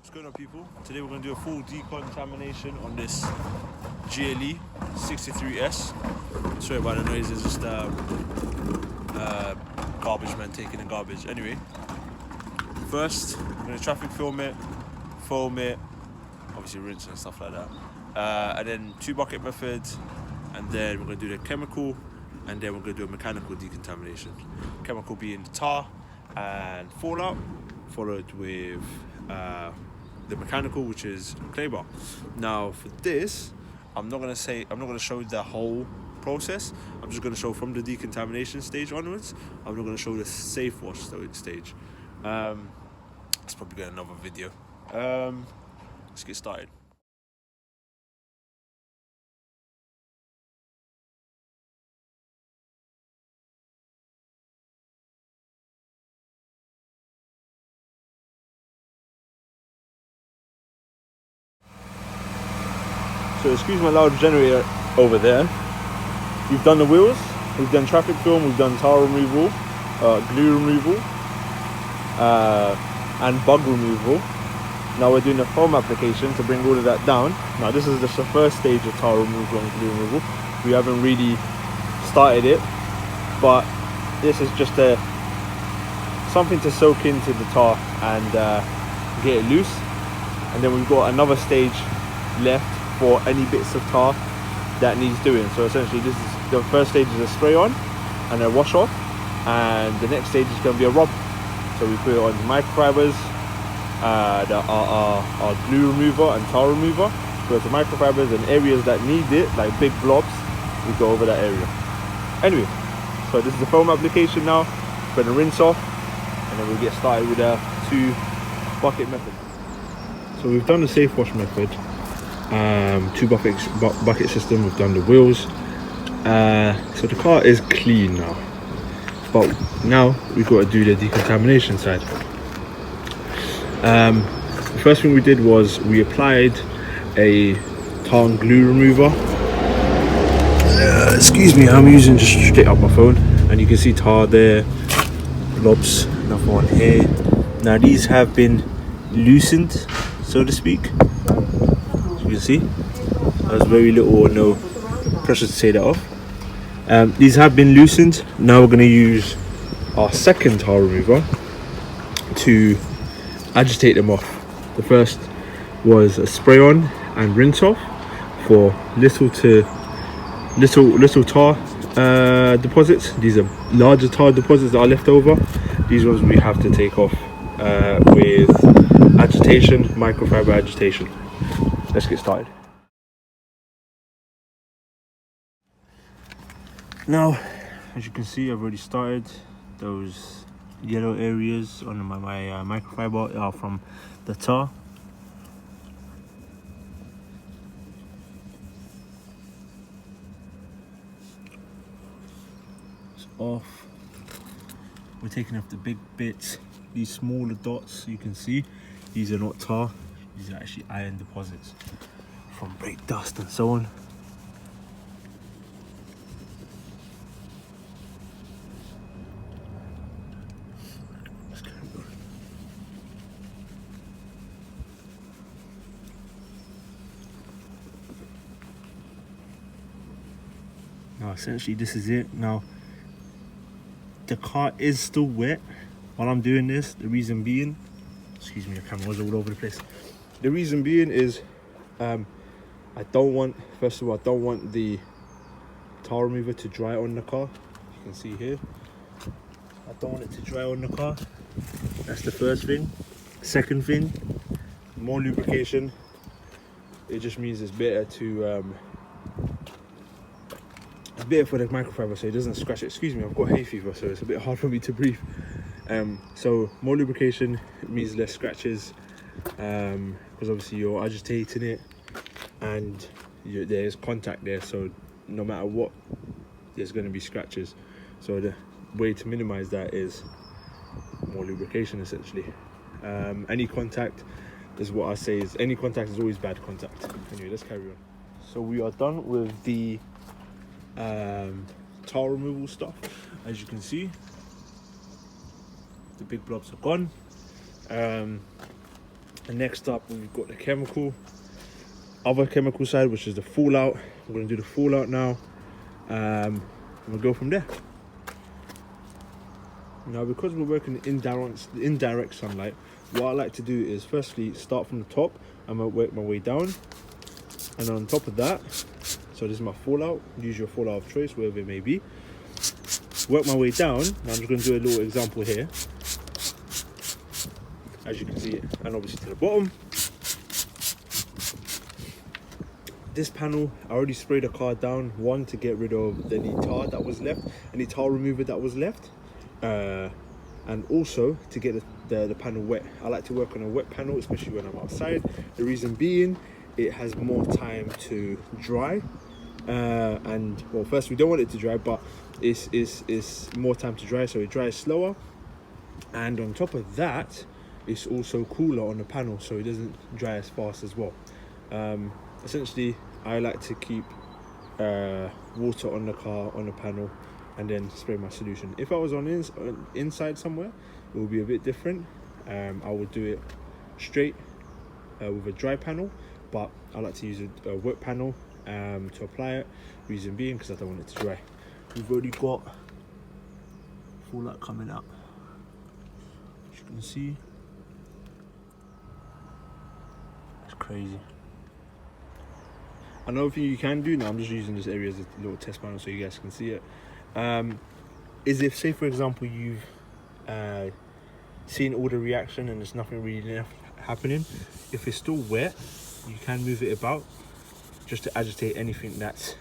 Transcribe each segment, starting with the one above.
What's going on, people? Today we're going to do a full decontamination on this GLE 63S. Sorry about the noise, it's just garbage man taking the garbage. Anyway, first we're going to traffic film it, foam it, obviously rinse and stuff like that. And then 2 bucket method, and then we're going to do the chemical, and then we're going to do a mechanical decontamination. Chemical being tar and fallout, followed with the mechanical, which is clay bar. Now for this, I'm not gonna show the whole process. I'm just gonna show from the decontamination stage onwards. I'm not gonna show the safe wash stage. It's probably gonna another video. Let's get started. So excuse my loud generator over there. We've done the wheels, we've done traffic film, we've done tar removal, glue removal, and bug removal. Now we're doing the foam application to bring all of that down. Now this is just the first stage of tar removal and glue removal. We haven't really started it, but this is just something to soak into the tar and get it loose. And then we've got another stage left for any bits of tar that needs doing. So essentially this is the first stage is a spray on and a wash off, and the next stage is going to be a rub. So we put it on microfibers, our glue remover and tar remover. So it's the microfibers and areas that need it, like big blobs, we go over that area. Anyway, so this is the foam application now. We're going to rinse off, and then we'll get started with a 2 bucket method. So we've done the safe wash method. 2 bucket system. We've done the wheels, so the car is clean now, but now we've got to do the decontamination side. The first thing we did was we applied a tar and glue remover. Excuse me, I'm using just straight up my phone, and you can see tar there, blobs, another one here. Now these have been loosened, so to speak. You can see there's very little or no pressure to take that off. These have been loosened. Now we're going to use our second tar remover to agitate them off. The first was a spray on and rinse off for little tar deposits. These are larger tar deposits that are left over. These ones we have to take off with agitation, microfiber agitation. Let's get started. Now, as you can see, I've already started. Those yellow areas on my microfiber are from the tar. It's off. We're taking off the big bits. These smaller dots you can see, these are not tar. These are actually iron deposits from brake dust and so on. Let's carry on. Now essentially this is it. Now the car is still wet while I'm doing this. The reason being, excuse me, the camera was all over the place. The reason being is I don't want the tar remover to dry on the car. You can see here, I don't want it to dry on the car. That's the first thing. Second thing, more lubrication. It just means it's better for the microfiber so it doesn't scratch it. Excuse me, I've got hay fever, so it's a bit hard for me to breathe. So more lubrication means less scratches, because obviously you're agitating it and there's contact there, so no matter what there's going to be scratches. So the way to minimize that is more lubrication essentially. Any contact is what I say is, any contact is always bad contact. Anyway, let's carry on. So we are done with the tar removal stuff. As you can see, the big blobs are gone. And next up, we've got the other chemical side, which is the fallout. We're going to do the fallout now. And we'll go from there. Now, because we're working in indirect sunlight, what I like to do is firstly start from the top. I'm going to work my way down. And on top of that, so this is my fallout. Use your fallout of choice, wherever it may be. Work my way down. Now I'm just going to do a little example here. As you can see, and obviously to the bottom. This panel, I already sprayed the car down. One, to get rid of any tar that was left, any tar remover that was left. And also to get the panel wet. I like to work on a wet panel, especially when I'm outside. The reason being, it has more time to dry. And well, first we don't want it to dry, but it's more time to dry, so it dries slower. And on top of that, it's also cooler on the panel, so it doesn't dry as fast as well. Essentially, I like to keep water on the car, on the panel, and then spray my solution. If I was on inside somewhere, it would be a bit different. I would do it straight with a dry panel, but I like to use a wet panel to apply it. Reason being, because I don't want it to dry. We've already got fallout coming up, as you can see. It's crazy. Another thing you can do, now I'm just using this area as a little test panel so you guys can see it, is if, say for example, you've seen all the reaction and there's nothing really happening, if it's still wet, you can move it about just to agitate anything that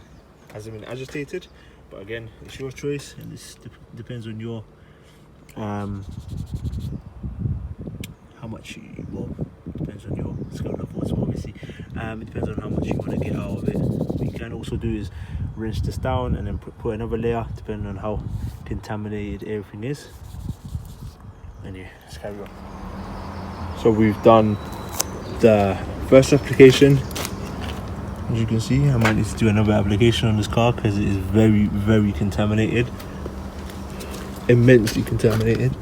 hasn't been agitated. But again, it's your choice, and this depends on your how much depends on your skill level as well, obviously. It depends on how much you want to get out of it. What you can also do is rinse this down and then put another layer, depending on how contaminated everything is. And yeah, let's carry on. So we've done the first application. As you can see, I might need to do another application on this car because it is very, very contaminated. Immensely contaminated.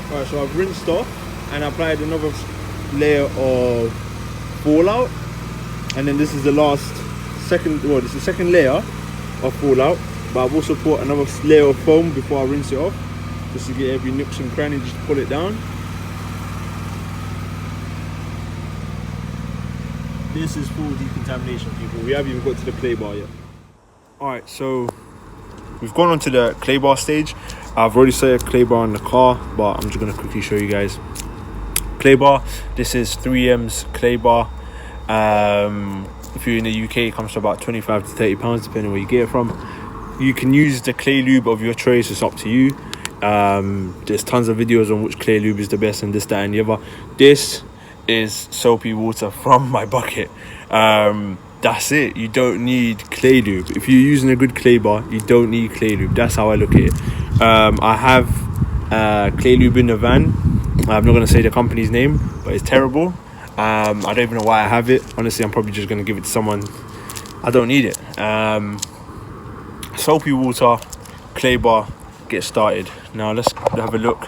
Alright, so I've rinsed off and applied another layer of fallout. And then this is the this is the second layer of fallout. But I've also put another layer of foam before I rinse it off, just to get every nooks and cranny, just to pull it down. This is full decontamination, people. We haven't even got to the clay bar yet. Alright, so we've gone on to the clay bar stage. I've already set a clay bar on the car, but I'm just going to quickly show you guys. Clay bar, this is 3M's clay bar. If you're in the UK, it comes to about 25 to 30 pounds, depending on where you get it from. You can use the clay lube of your choice, it's up to you. There's tons of videos on which clay lube is the best and this, that and the other. This is soapy water from my bucket. That's it. You don't need clay lube. If you're using a good clay bar, you don't need clay lube. That's how I look at it. I have clay lube in the van. I'm not going to say the company's name, but it's terrible. I don't even know why I have it. Honestly, I'm probably just going to give it to someone. I don't need it. Soapy water, clay bar, get started. Now let's have a look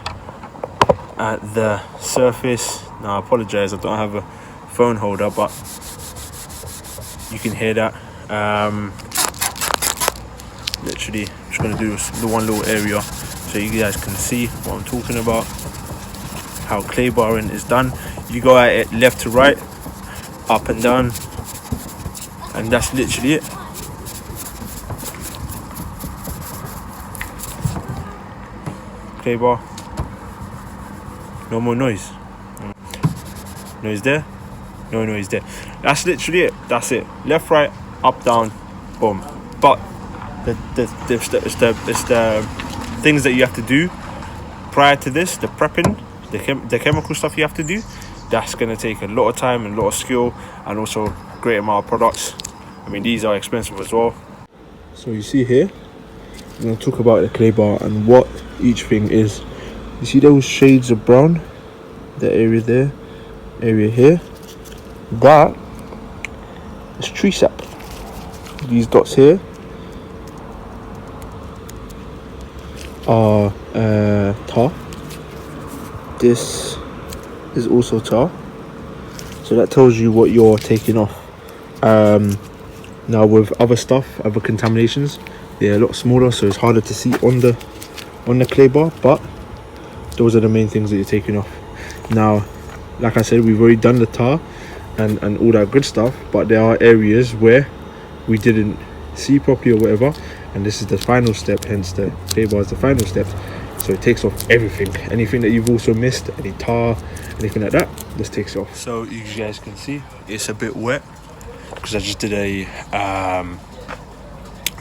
at the surface. Now I apologize, I don't have a phone holder, but you can hear that. Literally just going to do the one little area so you guys can see what I'm talking about, how clay barring is done. You go at it left to right, up and down, and that's literally it. Clay bar, no more noise. Noise there, no noise there. That's literally it. That's it. Left, right, up, down, boom. But it's the things that you have to do prior to this, the prepping, the chemical stuff you have to do. That's gonna take a lot of time and a lot of skill, and also great amount of products. I mean, these are expensive as well. So you see here, I'm gonna talk about the clay bar and what each thing is. You see those shades of brown? The area there, area here. That is tree sap. these dots here are tar. This is also tar, so that tells you what you're taking off. Now with other stuff, other contaminations, they're a lot smaller, so it's harder to see on the clay bar, but those are the main things that you're taking off. Now, like I said, we've already done the tar and all that good stuff, but there are areas where we didn't see properly or whatever, and this is the final step, hence the clay bar is the final step. So it takes off everything, anything that you've also missed, any tar, anything like that, this takes it off. So you guys can see it's a bit wet because I just did a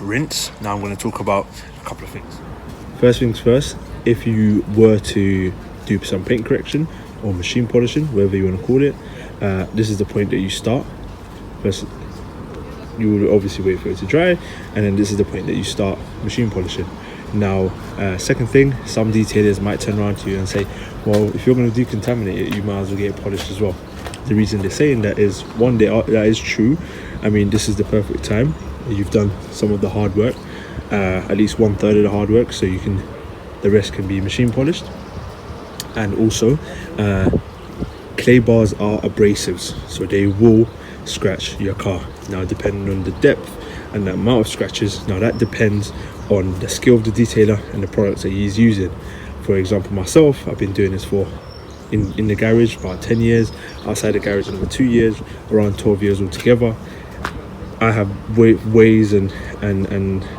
rinse. Now I'm going to talk about a couple of things. First things first, if you were to do some paint correction or machine polishing, whatever you want to call it, this is the point that you start. First, you would obviously wait for it to dry, and then this is the point that you start machine polishing. Now, second thing, some detailers might turn around to you and say, well, if you're going to decontaminate it, you might as well get it polished as well. The reason they're saying that is, one, that is true. I mean, this is the perfect time. You've done some of the hard work, at least 1/3 of the hard work, so the rest can be machine polished. And also, clay bars are abrasives, so they will scratch your car. Now, depending on the depth and the amount of scratches, now that depends on the skill of the detailer and the products that he's using. For example, myself, I've been doing this for in the garage for about 10 years, outside the garage another 2 years, around 12 years altogether. I have ways and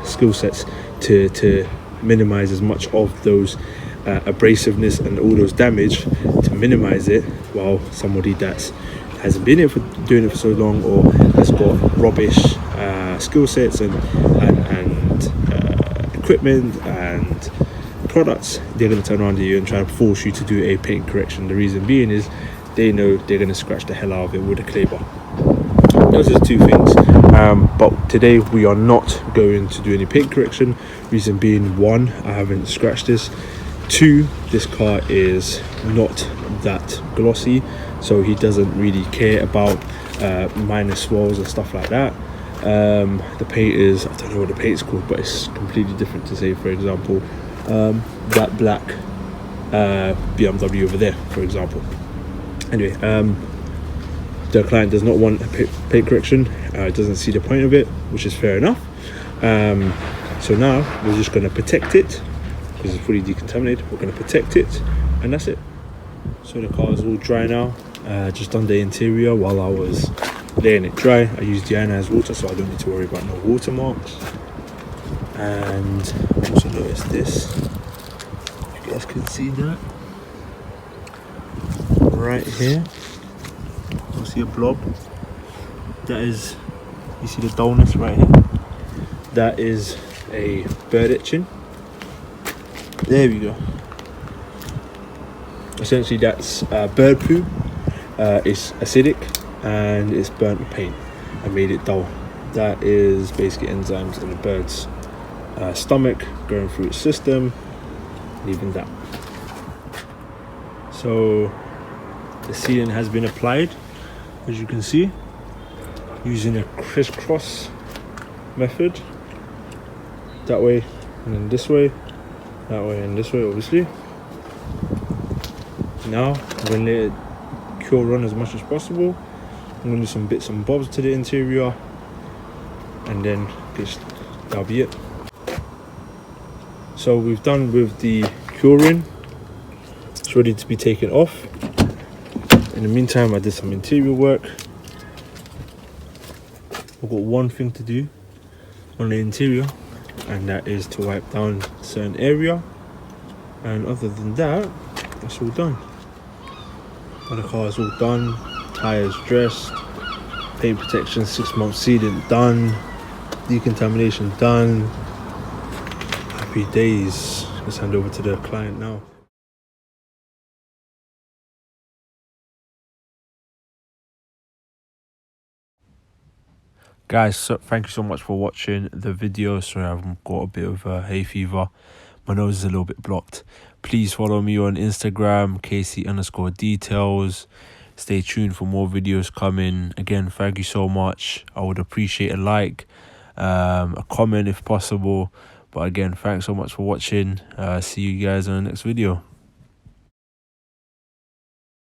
skill sets to minimize as much of those abrasiveness and all those damage, to minimize it, while somebody that hasn't been doing it for so long, or has got rubbish skill sets and equipment and products, they're going to turn around to you and try to force you to do a paint correction. The reason being is they know they're going to scratch the hell out of it with a clay bar. Those are the two things. But today we are not going to do any paint correction. Reason being, one, I haven't scratched this. Two, this car is not that glossy, so he doesn't really care about minor swirls and stuff like that. The paint is, I don't know what the paint's called, but it's completely different to, say, for example, that black BMW over there, for example. Anyway, the client does not want a paint correction, doesn't see the point of it, which is fair enough. So now we're just going to protect it, because it's fully decontaminated. We're going to protect it, and that's it. So the car is all dry now. Just done the interior while I was letting it dry. I used deionized water, so I don't need to worry about no watermarks. And also notice this, you guys can see that right here, you'll see a blob. That is, you see the dullness right here, that is a bird etching. There we go. Essentially that's bird poo. It's acidic and it's burnt the paint and made it dull. That is basically enzymes in the bird's stomach going through its system, leaving that. So the sealant has been applied, as you can see, using a crisscross method. That way and then this way, that way and this way, obviously. Now I'm going to let it cure run as much as possible. I'm going to do some bits and bobs to the interior, and then that'll be it. So we've done with the curing, it's ready to be taken off. In the meantime, I did some interior work. I've got one thing to do on the interior, and that is to wipe down a certain area, and other than that, that's all done. And the car is all done, tyres dressed, paint protection 6 months sealant done, decontamination done. Happy days. Let's hand over to the client now. Guys, so thank you so much for watching the video. Sorry, I've got a bit of hay fever. My nose is a little bit blocked. Please follow me on Instagram, KC_details. Stay tuned for more videos coming. Again, thank you so much. I would appreciate a like. a comment if possible. But again, thanks so much for watching. See you guys in the next video.